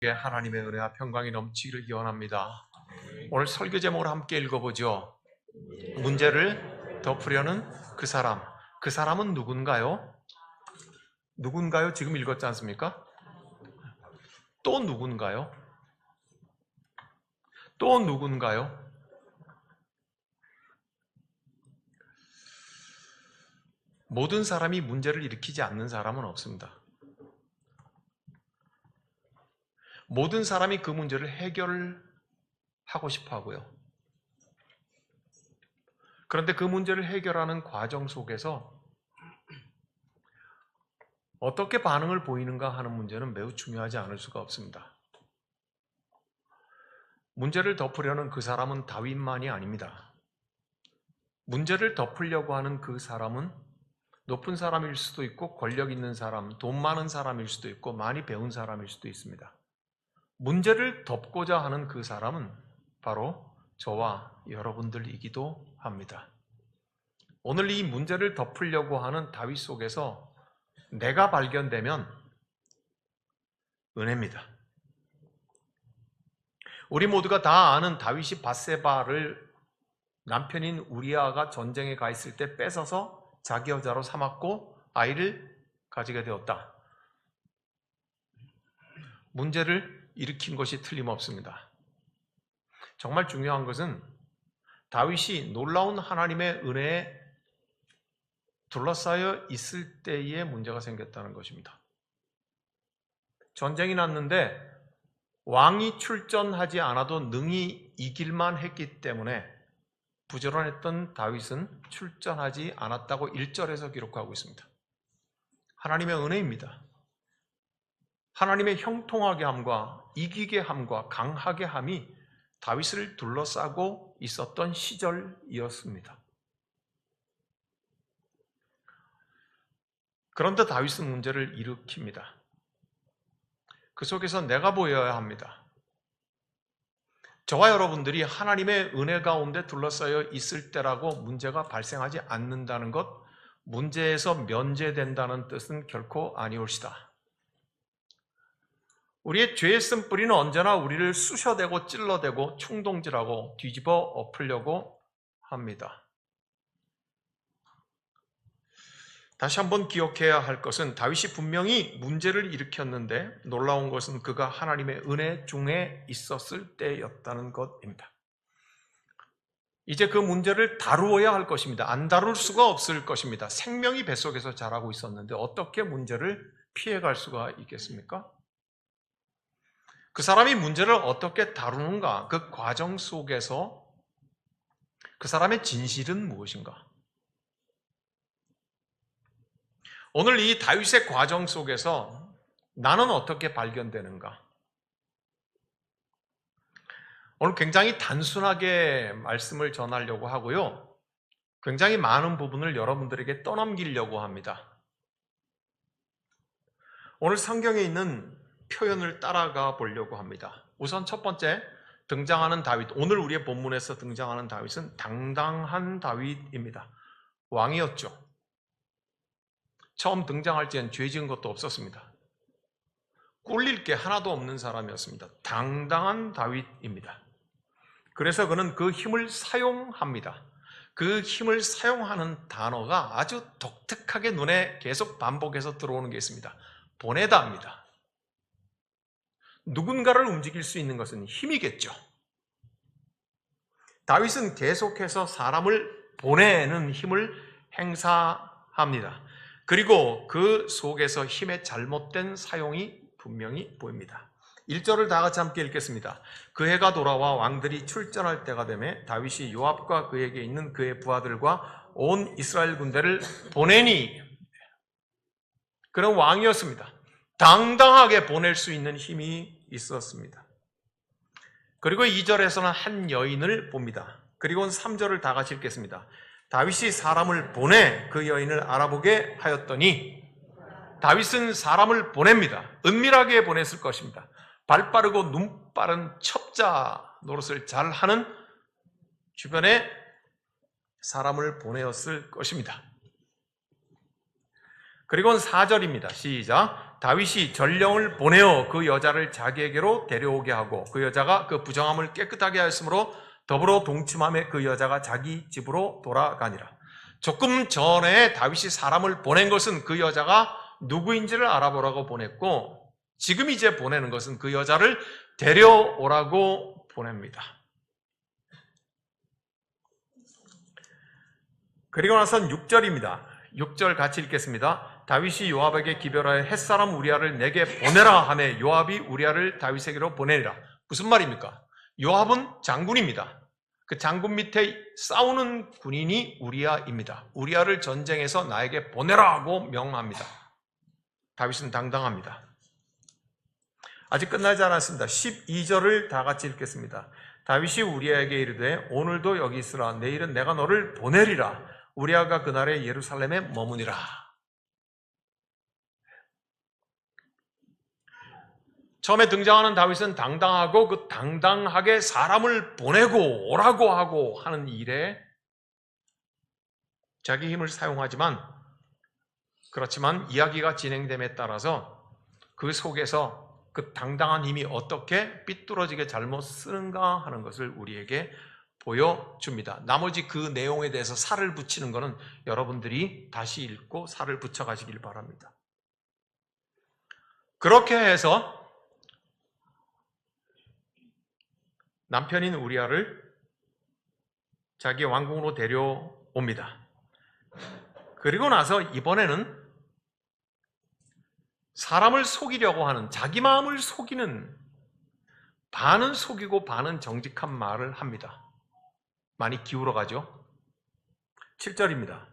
하나님의 은혜와 평강이 넘치기를 기원합니다. 오늘 설교 제목을 함께 읽어보죠. 문제를 덮으려는 그 사람. 그 사람은 누군가요? 누군가요? 지금 읽었지 않습니까? 또 누군가요? 또 누군가요? 모든 사람이 문제를 일으키지 않는 사람은 없습니다. 모든 사람이 그 문제를 해결하고 싶어 하고요. 그런데 그 문제를 해결하는 과정 속에서 어떻게 반응을 보이는가 하는 문제는 매우 중요하지 않을 수가 없습니다. 문제를 덮으려는 그 사람은 다윗만이 아닙니다. 문제를 덮으려고 하는 그 사람은 높은 사람일 수도 있고 권력 있는 사람, 돈 많은 사람일 수도 있고 많이 배운 사람일 수도 있습니다. 문제를 덮고자 하는 그 사람은 바로 저와 여러분들이기도 합니다. 오늘 이 문제를 덮으려고 하는 다윗 속에서 내가 발견되면 은혜입니다. 우리 모두가 다 아는 다윗이 밧세바를 남편인 우리아가 전쟁에 가 있을 때 뺏어서 자기 여자로 삼았고 아이를 가지게 되었다. 문제를 일으킨 것이 틀림없습니다. 정말 중요한 것은 다윗이 놀라운 하나님의 은혜에 둘러싸여 있을 때에 문제가 생겼다는 것입니다. 전쟁이 났는데 왕이 출전하지 않아도 능히 이길만 했기 때문에 부지런했던 다윗은 출전하지 않았다고 1절에서 기록하고 있습니다. 하나님의 은혜입니다. 하나님의 형통하게 함과 이기게 함과 강하게 함이 다윗을 둘러싸고 있었던 시절이었습니다. 그런데 다윗은 문제를 일으킵니다. 그 속에서 내가 보여야 합니다. 저와 여러분들이 하나님의 은혜 가운데 둘러싸여 있을 때라고 문제가 발생하지 않는다는 것, 문제에서 면제된다는 뜻은 결코 아니올시다. 우리의 죄의 쓴뿌리는 언제나 우리를 쑤셔대고 찔러대고 충동질하고 뒤집어 엎으려고 합니다. 다시 한번 기억해야 할 것은 다윗이 분명히 문제를 일으켰는데 놀라운 것은 그가 하나님의 은혜 중에 있었을 때였다는 것입니다. 이제 그 문제를 다루어야 할 것입니다. 안 다룰 수가 없을 것입니다. 생명이 뱃속에서 자라고 있었는데 어떻게 문제를 피해갈 수가 있겠습니까? 그 사람이 문제를 어떻게 다루는가, 그 과정 속에서 그 사람의 진실은 무엇인가? 오늘 이 다윗의 과정 속에서 나는 어떻게 발견되는가? 오늘 굉장히 단순하게 말씀을 전하려고 하고요. 굉장히 많은 부분을 여러분들에게 떠넘기려고 합니다. 오늘 성경에 있는 표현을 따라가 보려고 합니다. 우선 첫 번째 등장하는 다윗, 오늘 우리의 본문에서 등장하는 다윗은 당당한 다윗입니다. 왕이었죠. 처음 등장할 때는 죄 지은 것도 없었습니다. 꿀릴 게 하나도 없는 사람이었습니다. 당당한 다윗입니다. 그래서 그는 그 힘을 사용합니다. 그 힘을 사용하는 단어가 아주 독특하게 눈에 계속 반복해서 들어오는 게 있습니다. 보내다입니다. 누군가를 움직일 수 있는 것은 힘이겠죠. 다윗은 계속해서 사람을 보내는 힘을 행사합니다. 그리고 그 속에서 힘의 잘못된 사용이 분명히 보입니다. 1절을 다 같이 함께 읽겠습니다. 그 해가 돌아와 왕들이 출전할 때가 되매 다윗이 요압과 그에게 있는 그의 부하들과 온 이스라엘 군대를 보내니, 그는 왕이었습니다. 당당하게 보낼 수 있는 힘이 있었습니다. 그리고 2절에서는 한 여인을 봅니다. 그리고 3절을 다 같이 읽겠습니다. 다윗이 사람을 보내 그 여인을 알아보게 하였더니, 다윗은 사람을 보냅니다. 은밀하게 보냈을 것입니다. 발 빠르고 눈 빠른 첩자 노릇을 잘하는 주변에 사람을 보내었을 것입니다. 그리고 4절입니다. 시작. 다윗이 전령을 보내어 그 여자를 자기에게로 데려오게 하고 그 여자가 그 부정함을 깨끗하게 하였으므로 더불어 동침함에 그 여자가 자기 집으로 돌아가니라. 조금 전에 다윗이 사람을 보낸 것은 그 여자가 누구인지를 알아보라고 보냈고, 지금 이제 보내는 것은 그 여자를 데려오라고 보냅니다. 그리고 나선 6절입니다. 6절 같이 읽겠습니다. 다윗이 요압에게 기별하여 햇사람 우리아를 내게 보내라 하매 요압이 우리아를 다윗에게로 보내니라. 무슨 말입니까? 요압은 장군입니다. 그 장군 밑에 싸우는 군인이 우리아입니다. 우리아를 전쟁에서 나에게 보내라고 명합니다. 다윗은 당당합니다. 아직 끝나지 않았습니다. 12절을 다 같이 읽겠습니다. 다윗이 우리아에게 이르되 오늘도 여기 있으라. 내일은 내가 너를 보내리라. 우리아가 그날에 예루살렘에 머무니라. 처음에 등장하는 다윗은 당당하고 그 당당하게 사람을 보내고 오라고 하고 하는 일에 자기 힘을 사용하지만, 그렇지만 이야기가 진행됨에 따라서 그 속에서 그 당당한 힘이 어떻게 삐뚤어지게 잘못 쓰는가 하는 것을 우리에게 보여줍니다. 나머지 그 내용에 대해서 살을 붙이는 것은 여러분들이 다시 읽고 살을 붙여가시길 바랍니다. 그렇게 해서 남편인 우리아를 자기 왕궁으로 데려옵니다. 그리고 나서 이번에는 사람을 속이려고 하는, 자기 마음을 속이는, 반은 속이고 반은 정직한 말을 합니다. 많이 기울어 가죠. 7절입니다.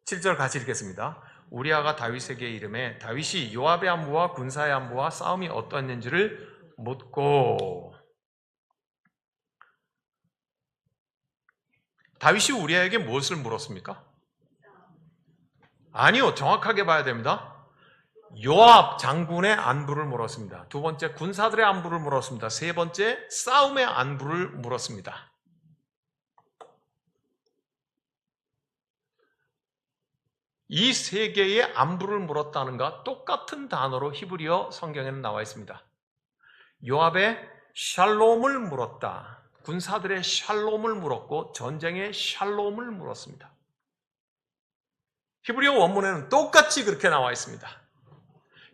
7절 같이 읽겠습니다. 우리아가 다윗에게 이르매 다윗이 요압의 안부와 군사의 안부와 싸움이 어떠했는지를 묻고, 다윗이 우리아에게 무엇을 물었습니까? 아니요, 정확하게 봐야 됩니다. 요압 장군의 안부를 물었습니다. 두 번째, 군사들의 안부를 물었습니다. 세 번째, 싸움의 안부를 물었습니다. 이 세 개의 안부를 물었다는 것과 똑같은 단어로 히브리어 성경에는 나와 있습니다. 요압의 샬롬을 물었다. 군사들의 샬롬을 물었고 전쟁의 샬롬을 물었습니다. 히브리어 원문에는 똑같이 그렇게 나와 있습니다.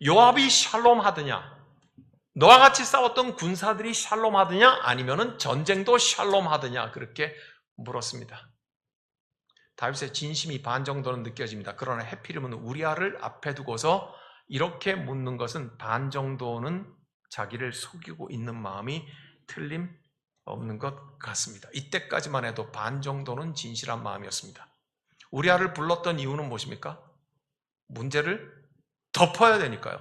요압이 샬롬 하느냐, 너와 같이 싸웠던 군사들이 샬롬 하느냐, 아니면은 전쟁도 샬롬 하느냐, 그렇게 물었습니다. 다윗의 진심이 반 정도는 느껴집니다. 그러나 해필이면 우리아를 앞에 두고서 이렇게 묻는 것은 반 정도는 자기를 속이고 있는 마음이 틀림없는 것 같습니다. 이때까지만 해도 반 정도는 진실한 마음이었습니다. 우리아를 불렀던 이유는 무엇입니까? 문제를 덮어야 되니까요.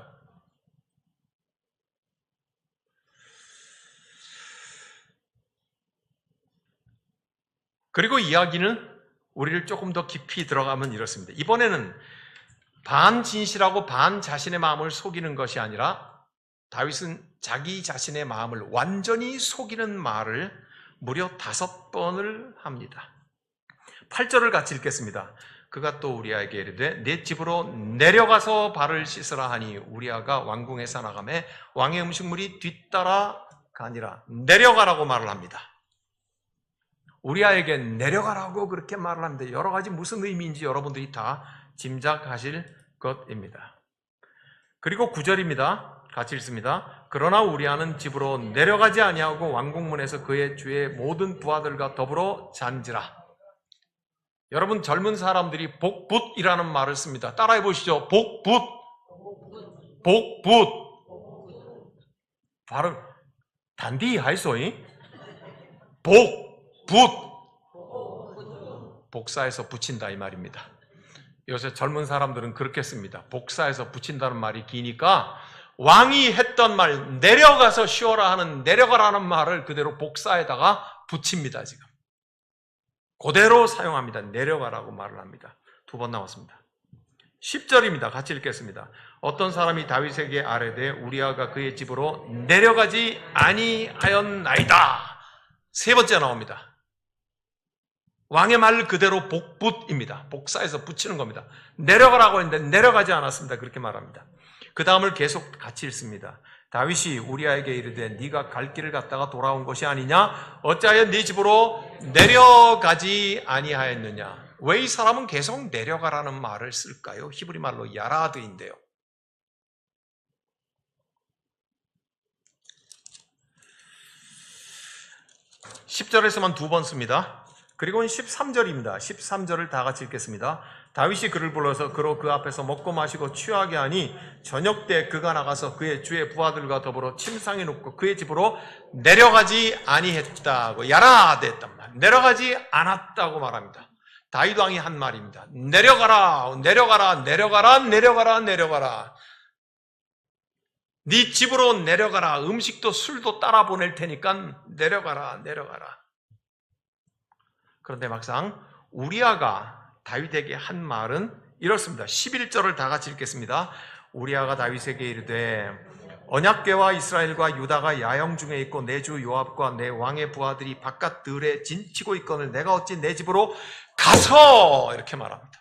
그리고 이야기는 우리를 조금 더 깊이 들어가면 이렇습니다. 이번에는 반 진실하고 반 자신의 마음을 속이는 것이 아니라 다윗은 자기 자신의 마음을 완전히 속이는 말을 무려 5번을 합니다. 8절을 같이 읽겠습니다. 그가 또 우리아에게 이르되 내 집으로 내려가서 발을 씻으라 하니 우리아가 왕궁에서 나가매 왕의 음식물이 뒤따라 가니라. 내려가라고 말을 합니다. 우리아에게 내려가라고 그렇게 말을 합니다. 여러 가지 무슨 의미인지 여러분들이 다 짐작하실 것입니다. 그리고 9절입니다. 같이 읽습니다. 그러나 우리아는 집으로 내려가지 아니하고 왕궁문에서 그의 주의 모든 부하들과 더불어 잔지라. 여러분, 젊은 사람들이 복붓이라는 말을 씁니다. 따라해 보시죠. 복붓. 복붓. 발음 단디 하이소이. 복붓. 복사해서 붙인다 이 말입니다. 요새 젊은 사람들은 그렇게 씁니다. 복사해서 붙인다는 말이 기니까 왕이 했던 말, 내려가서 쉬어라 하는 내려가라는 말을 그대로 복사에다가 붙입니다. 지금 그대로 사용합니다. 내려가라고 말을 합니다. 2번 나왔습니다. 10절입니다. 같이 읽겠습니다. 어떤 사람이 다윗에게 아뢰되 우리아가 그의 집으로 내려가지 아니하였나이다. 3번째 나옵니다. 왕의 말 그대로 복붓입니다. 복사해서 붙이는 겁니다. 내려가라고 했는데 내려가지 않았습니다. 그렇게 말합니다. 그 다음을 계속 같이 읽습니다. 다윗이 우리아에게 이르되 네가 갈 길을 갔다가 돌아온 것이 아니냐? 어찌하여 네 집으로 내려가지 아니하였느냐? 왜 이 사람은 계속 내려가라는 말을 쓸까요? 히브리 말로 야라드인데요. 10절에서만 2번 씁니다. 그리고는 13절입니다. 13절을 다 같이 읽겠습니다. 다윗이 그를 불러서 그로 그 앞에서 먹고 마시고 취하게 하니 저녁 때 그가 나가서 그의 주의 부하들과 더불어 침상에 눕고 그의 집으로 내려가지 아니했다고 야라됐단 말. 내려가지 않았다고 말합니다. 다윗 왕이 한 말입니다. 내려가라, 내려가라, 내려가라, 내려가라, 내려가라. 네 집으로 내려가라. 음식도 술도 따라 보낼 테니까 내려가라, 내려가라. 그런데 막상 우리아가 다윗에게 한 말은 이렇습니다. 11절을 다 같이 읽겠습니다. 우리아가 다윗에게 이르되 언약궤와 이스라엘과 유다가 야영 중에 있고 내 주 요압과 내 왕의 부하들이 바깥 들에 진치고 있거늘 내가 어찌 내 집으로 가서 이렇게 말합니다.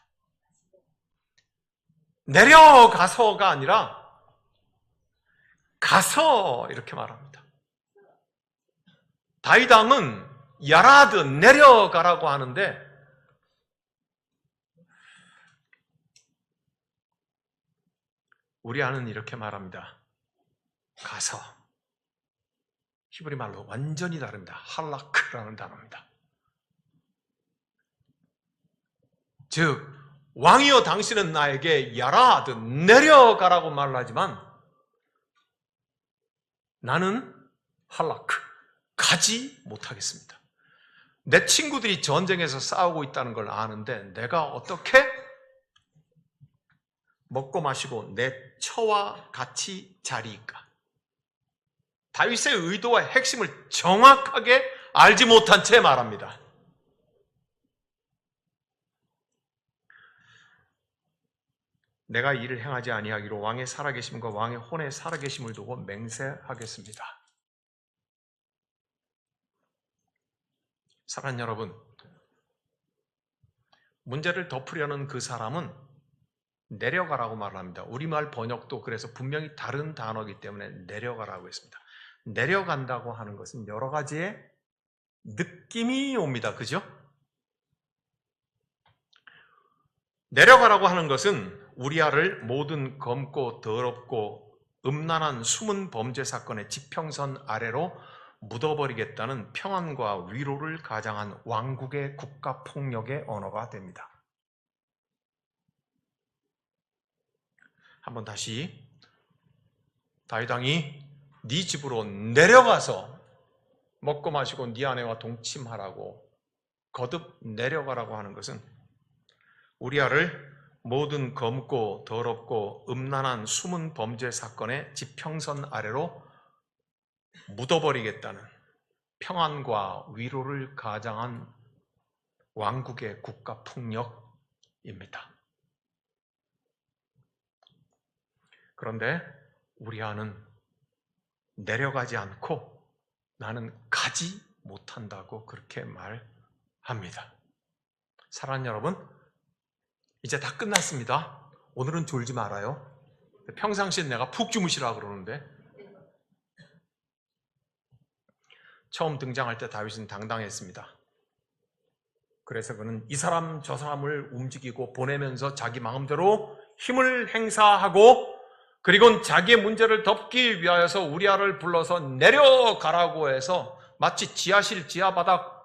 내려가서가 아니라 가서 이렇게 말합니다. 다윗 왕은 야라드 내려가라고 하는데 우리아는 이렇게 말합니다. 가서. 히브리 말로 완전히 다릅니다. 할라크라는 단어입니다. 즉 왕이여 당신은 나에게 야라드 내려가라고 말하지만 나는 할라크 가지 못하겠습니다. 내 친구들이 전쟁에서 싸우고 있다는 걸 아는데 내가 어떻게 먹고 마시고 내 처와 같이 자리일까? 다윗의 의도와 핵심을 정확하게 알지 못한 채 말합니다. 내가 이를 행하지 아니하기로 왕의 살아계심과 왕의 혼의 살아계심을 두고 맹세하겠습니다. 사랑하는 여러분, 문제를 덮으려는 그 사람은 내려가라고 말합니다. 우리말 번역도 그래서 분명히 다른 단어이기 때문에 내려가라고 했습니다. 내려간다고 하는 것은 여러 가지의 느낌이 옵니다. 그죠? 내려가라고 하는 것은 우리아를 모든 검고 더럽고 음란한 숨은 범죄 사건의 지평선 아래로 묻어버리겠다는 평안과 위로를 가장한 왕국의 국가폭력의 언어가 됩니다. 한번 다시 다윗 왕이 네 집으로 내려가서 먹고 마시고 네 아내와 동침하라고 거듭 내려가라고 하는 것은 우리아를 모든 검고 더럽고 음란한 숨은 범죄 사건의 지평선 아래로 묻어버리겠다는 평안과 위로를 가장한 왕국의 국가폭력입니다. 그런데 우리아는 내려가지 않고 나는 가지 못한다고 그렇게 말합니다. 사랑하는 여러분, 이제 다 끝났습니다. 오늘은 졸지 말아요. 평상시에 내가 푹 주무시라 그러는데 처음 등장할 때 다윗은 당당했습니다. 그래서 그는 이 사람 저 사람을 움직이고 보내면서 자기 마음대로 힘을 행사하고 그리고 자기의 문제를 덮기 위하여서 우리아를 불러서 내려가라고 해서 마치 지하실 지하바닥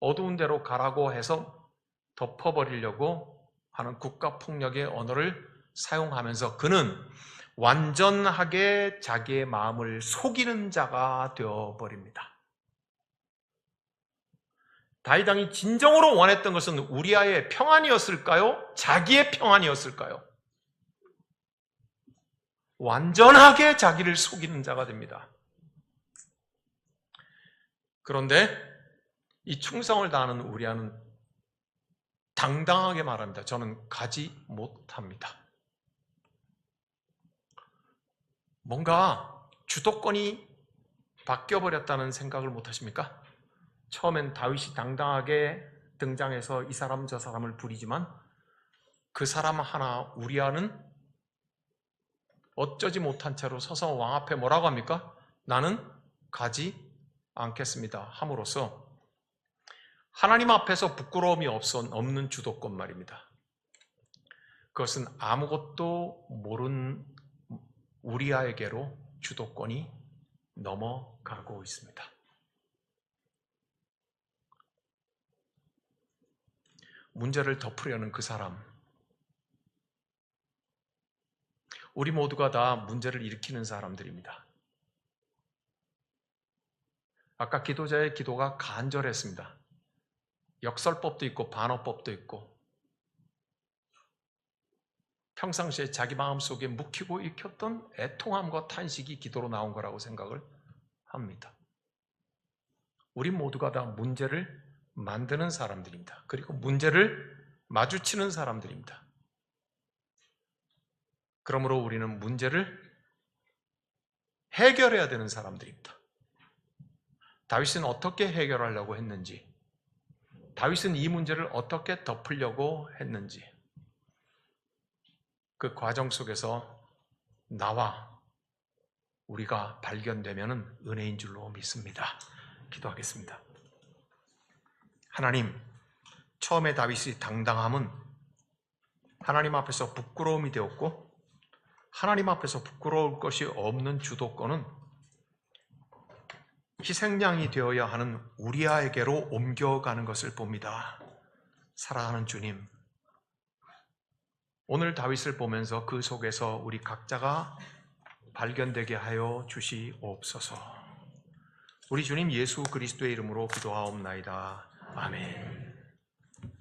어두운 데로 가라고 해서 덮어버리려고 하는 국가폭력의 언어를 사용하면서 그는 완전하게 자기의 마음을 속이는 자가 되어버립니다. 다윗 왕이 진정으로 원했던 것은 우리아의 평안이었을까요? 자기의 평안이었을까요? 완전하게 자기를 속이는 자가 됩니다. 그런데 이 충성을 다하는 우리아는 당당하게 말합니다. 저는 가지 못합니다. 뭔가 주도권이 바뀌어버렸다는 생각을 못하십니까? 처음엔 다윗이 당당하게 등장해서 이 사람 저 사람을 부리지만 그 사람 하나 우리아는 어쩌지 못한 채로 서서 왕 앞에 뭐라고 합니까? 나는 가지 않겠습니다 함으로써 하나님 앞에서 부끄러움이 없는 주도권 말입니다. 그것은 아무것도 모른 우리아에게로 주도권이 넘어가고 있습니다. 문제를 덮으려는 그 사람, 우리 모두가 다 문제를 일으키는 사람들입니다. 아까 기도자의 기도가 간절했습니다. 역설법도 있고 반어법도 있고 평상시에 자기 마음속에 묵히고 익혔던 애통함과 탄식이 기도로 나온 거라고 생각을 합니다. 우리 모두가 다 문제를 만드는 사람들입니다. 그리고 문제를 마주치는 사람들입니다. 그러므로 우리는 문제를 해결해야 되는 사람들입니다. 다윗은 어떻게 해결하려고 했는지, 다윗은 이 문제를 어떻게 덮으려고 했는지, 그 과정 속에서 나와 우리가 발견되면 은혜인 줄로 믿습니다. 기도하겠습니다. 하나님, 처음에 다윗의 당당함은 하나님 앞에서 부끄러움이 되었고, 하나님 앞에서 부끄러울 것이 없는 주도권은 희생양이 되어야 하는 우리아에게로 옮겨가는 것을 봅니다. 사랑하는 주님, 오늘 다윗을 보면서 그 속에서 우리 각자가 발견되게 하여 주시옵소서. 우리 주님 예수 그리스도의 이름으로 기도하옵나이다. 아멘.